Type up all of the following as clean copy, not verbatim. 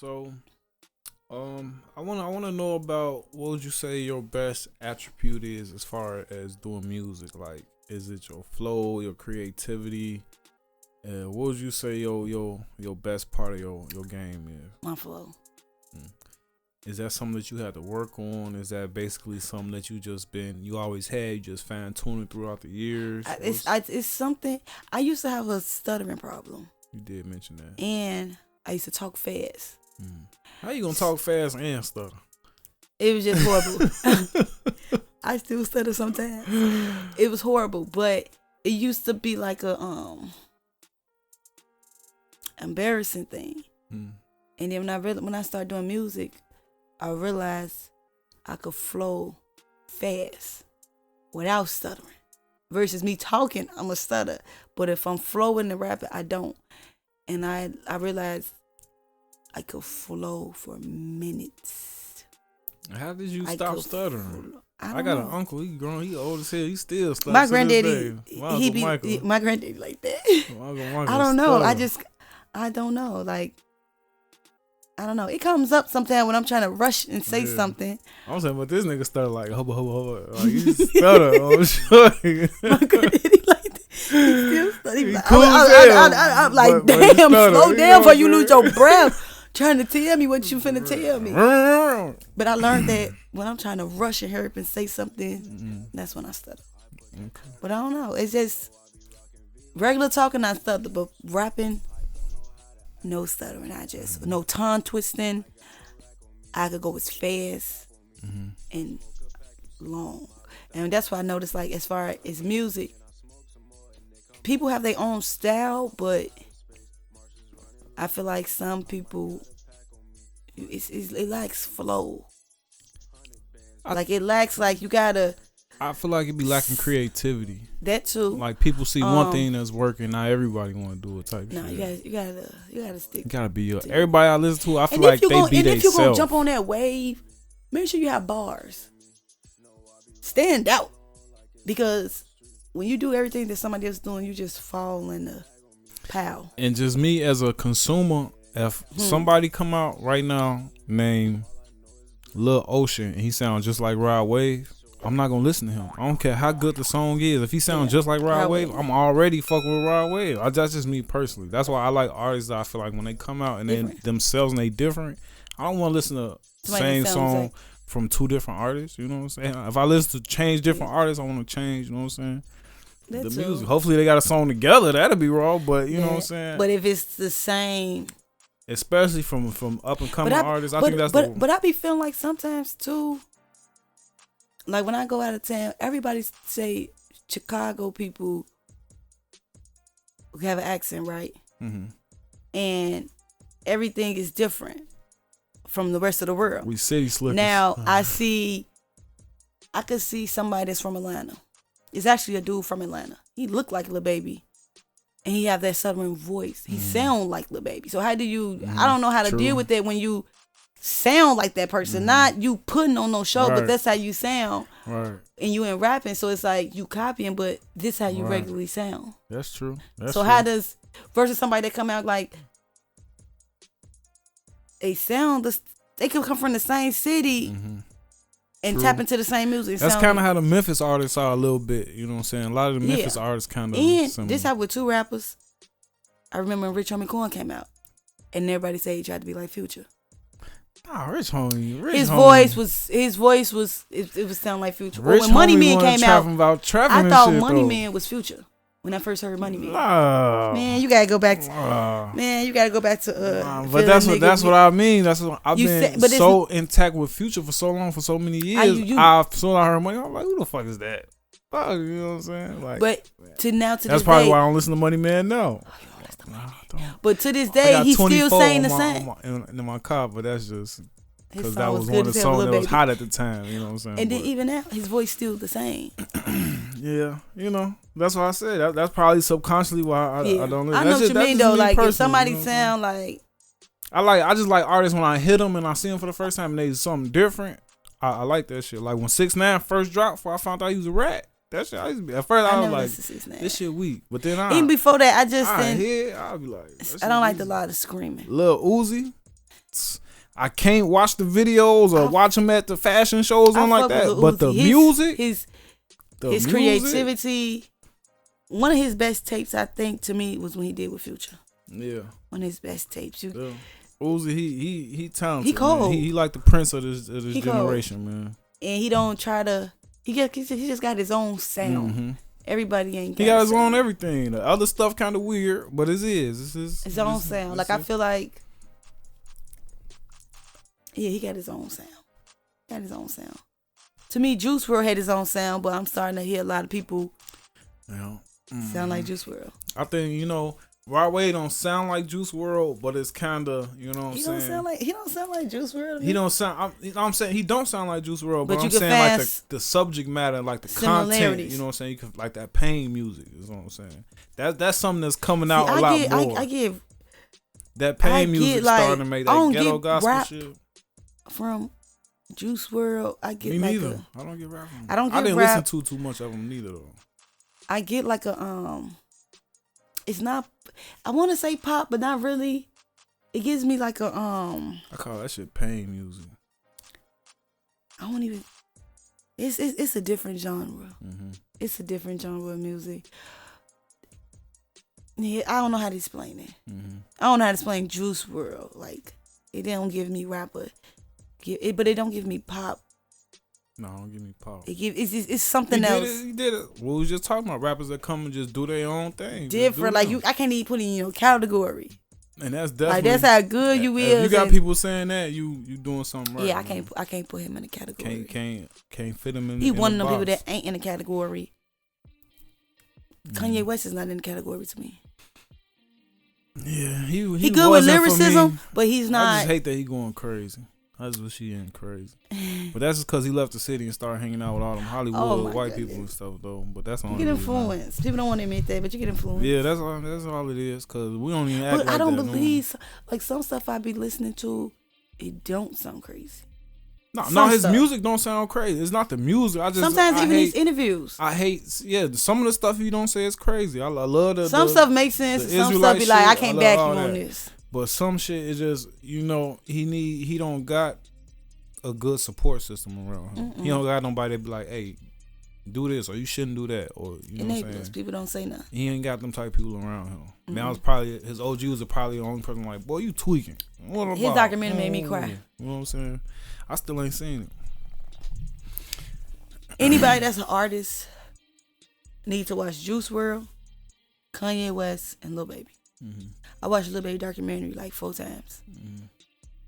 So, I wanna know about what would you say your best attribute is as far as doing music? Like, is it your flow, your creativity? What would you say your best part of your game is? My flow. Is that something that you had to work on? Is that basically something that you always had, you just fine tuning throughout the years? It's something. I used to have a stuttering problem. You did mention that. And I used to talk fast. How you gonna talk fast and stutter? It was just horrible. I still stutter sometimes. It was horrible, but it used to be like a embarrassing thing. And then when I started doing music, I realized I could flow fast without stuttering. Versus me talking, I'm a stutter. But if I'm flowing and rapping, I don't. And I realized I could flow for minutes. How did you stop stuttering? I got an uncle. He grown. He old as hell. He still stutters. My granddaddy, Michael. my granddaddy like that. I don't know. I don't know. Like, I don't know. It comes up sometimes when I'm trying to rush and say something. I'm saying, but this nigga stutter like hubba hubba hubba. Like, he stutter. I'm sure. My granddaddy like that. He still stutter. I'm like, damn, slow down before you lose your breath. Trying to tell me what you finna tell me. But I learned that when I'm trying to rush and hurry up and say something, that's when I stutter. Okay. But I don't know. It's just regular talking, I stutter, but rapping, no stuttering. No tongue twisting. I could go as fast and long. And that's why I noticed, like, as far as music, people have their own style, but I feel like some people, it lacks flow. It lacks, like, you gotta. I feel like it be lacking creativity. That too. Like, people see one thing that's working, not everybody want to do it type. No, shit. you gotta stick. You gotta be everybody I listen to. I feel like they be themselves. And if you gonna jump on that wave, make sure you have bars. Stand out, because when you do everything that somebody else is doing, you just fall in the pile. And just me as a consumer, if somebody come out right now named Lil Ocean and he sounds just like Rod Wave, I'm not gonna listen to him. I don't care how good the song is. If he sounds just like Rod Wave, I'm already fucking with Rod Wave. That's just me personally. That's why I like artists that I feel like when they come out and they themselves and they different, I don't want to listen to the same song from two different artists. You know what I'm saying? If I listen to change different artists, I want to change. You know what I'm saying? The music. Hopefully they got a song together. That'll be raw, but you know what I'm saying? But if it's the same, especially from up and coming artists, I think that's but I be feeling like sometimes too, like when I go out of town, everybody say Chicago people have an accent, right? And everything is different from the rest of the world. We city slickers. Now I could see somebody that's from Atlanta. It's actually a dude from Atlanta. He looked like Lil Baby, and he have that southern voice. He sound like Lil Baby. So how do you? I don't know how to deal with that when you sound like that person. Not you putting on no show, but that's how you sound. Right. And you ain't rapping, so it's like you copying, but this how you regularly sound. That's true. How does versus somebody that come out like they could come from the same city. And tap into the same music. That's kind of how the Memphis artists are a little bit. You know what I'm saying? A lot of the Memphis artists kind of similar. This happened with two rappers. I remember when Rich Homie Corn came out. And everybody said he tried to be like Future. Nah, Rich Homie. His voice was it was sound like Future. When Money Man came out, I thought Money Man was Future. When I first heard Money Man, man, you gotta go back to but that's what I mean. That's what I've been so intact with Future for so long, for so many years. I heard Money. I'm like, who the fuck is that? Fuck, you know what I'm saying? Like, but to that's probably why I don't listen to Money Man now. But to this day, he's still saying the same. In my car, but that's just because that was one of the songs that was hot at the time. You know what I'm saying? And then even now, his voice still the same. Yeah, you know, that's what I said. That's probably subconsciously why I don't listen. I know what you mean though. Like if somebody sound like, I just like artists when I hit them and I see them for the first time and they do something different. I like that shit. Like when 6ix9ine first dropped, before I found out he was a rat. That shit, at first I was like, this shit weak. But then even before that, I'll be like, I don't like a lot of screaming. Lil Uzi. I can't watch the videos or watch him at the fashion shows and like that. But the music, his creativity. One of his best tapes, I think, to me, was when he did with Future. Yeah. One of his best tapes. Yeah. Uzi, he talented. He cold. He like the prince of this generation, cold. Man. And he don't try to. He just got his own sound. Mm-hmm. Everybody ain't. He got his own everything. The other stuff kind of weird, but it's his own sound. Like I feel like. Yeah, he got his own sound. To me, Juice WRLD had his own sound, but I'm starting to hear a lot of people sound like Juice WRLD. I think, Rod Wave don't sound like Juice WRLD, but it's kind of, you know what I'm saying? He don't sound like Juice WRLD. He don't sound, I'm saying he don't sound like Juice WRLD, but I'm you saying like the subject matter, like the content, you know what I'm saying? You could, like that pain music is what I'm saying. That's something that's coming out a lot more. I give that pain music starting to make that ghetto gospel shit. From Juice WRLD, I get Me like neither. I don't get rap from him. I didn't listen to too much of them neither though. I get like a it's not, I want to say pop, but not really. It gives me like a I call that shit pain music. I won't even. It's a different genre. Mm-hmm. It's a different genre of music. Yeah, I don't know how to explain it. Mm-hmm. I don't know how to explain Juice WRLD. Like it don't give me rapper, but it don't give me pop. No, don't give me pop. It's something else. He did it. We was just talking about rappers that come and just do their own thing. Different, like I can't even put it in your category. And that's definitely like that's how good you is. If you got people saying that, you doing something right. Yeah, I can't put him in a category. Can't fit him in. He one of them box. people that ain't in a category. Kanye West is not in the category to me. Yeah, he good with lyricism, but he's not. I just hate that he going crazy. I just wish he ain't crazy. But that's just because he left the city and started hanging out with all them Hollywood white people and stuff, though. But that's the only reason. You get influenced. People don't want to admit that, but you get influenced. Yeah, that's all it is, because we don't even act like that. But I don't believe, like some stuff I be listening to, it don't sound crazy. No, his music don't sound crazy. It's not the music. Sometimes even these interviews. I hate, some of the stuff you don't say is crazy. I love the some stuff makes sense. Some stuff be like, I can't back you on this. But some shit is just, he don't got a good support system around him. He don't got nobody that be like, hey, do this or you shouldn't do that, or you know what I'm saying. People don't say nothing. He ain't got them type of people around him. Now it's probably his OGs are probably the only person like, boy, you tweaking. What about? His documentary made me cry. You know what I'm saying? I still ain't seen it. Anybody that's an artist need to watch Juice WRLD, Kanye West, and Lil Baby. Mm-hmm. I watched Lil Baby documentary like 4 times. Mm-hmm.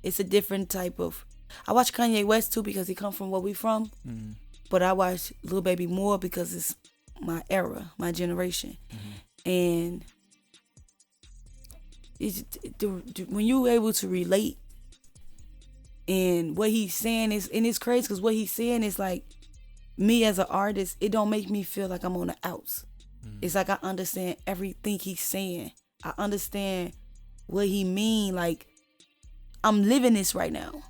It's a different type of. I watch Kanye West too because he come from where we from. Mm-hmm. But I watch Lil Baby more because it's my era, my generation, and when you able to relate, and what he's saying is, and it's crazy because what he's saying is like, me as an artist, it don't make me feel like I'm on the outs. It's like I understand everything he's saying. I understand what he mean. Like, I'm living this right now,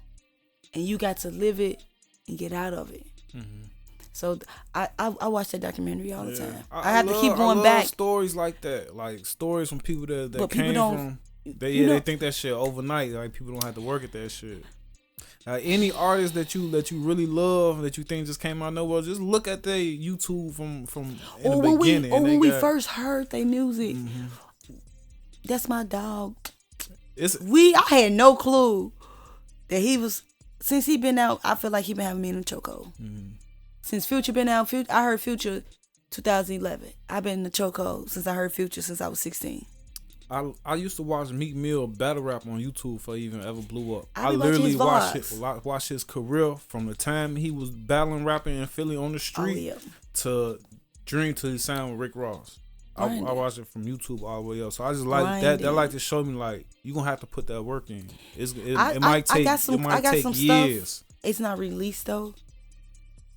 and you got to live it and get out of it. Mm-hmm. So I watch that documentary all the time. I have to keep going back. Stories like that, like stories from people that but came people from. They think that shit overnight. Like people don't have to work at that shit. Any artist that you really love, that you think just came out of nowhere, just look at their YouTube from in the beginning. When we first heard their music, that's my dog. I had no clue that he was. Since he been out, I feel like he been having me in a chokehold. Since Future been out, I heard Future 2011. I've been in the chokehold since I heard Future since I was 16. I used to watch Meek Mill battle rap on YouTube before he even ever blew up. I literally watched his career from the time he was battling rapping in Philly on the street to Dream to his sound with Rick Ross. I watched it from YouTube all the way up. So I just like that. That like to show me like you gonna have to put that work in. It might take years. Stuff. It's not released though,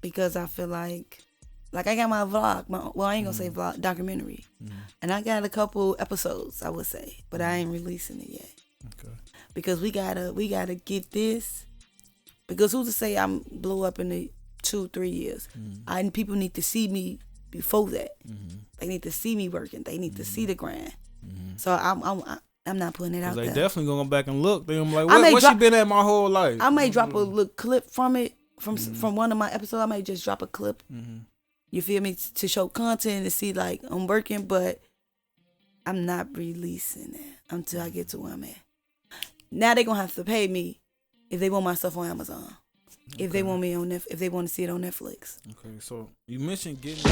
because I feel like I got my vlog. I ain't gonna say vlog, documentary, and I got a couple episodes, I would say, but I ain't releasing it yet. Okay. Because we gotta get this. Because who's to say I'm blow up in the 2-3 years? People need to see me before that. They need to see me working. They need to see the grind. So I'm not putting it out They there. definitely gonna go back and look. They gonna be like, where she been at my whole life? I may drop a little clip from it from one of my episodes. I may just drop a clip. You feel me? To show content and see like I'm working, but I'm not releasing it until I get to where I'm at. Now they gonna have to pay me if they want my stuff on Amazon. If they want me on if they want to see it on Netflix. Okay, so you mentioned getting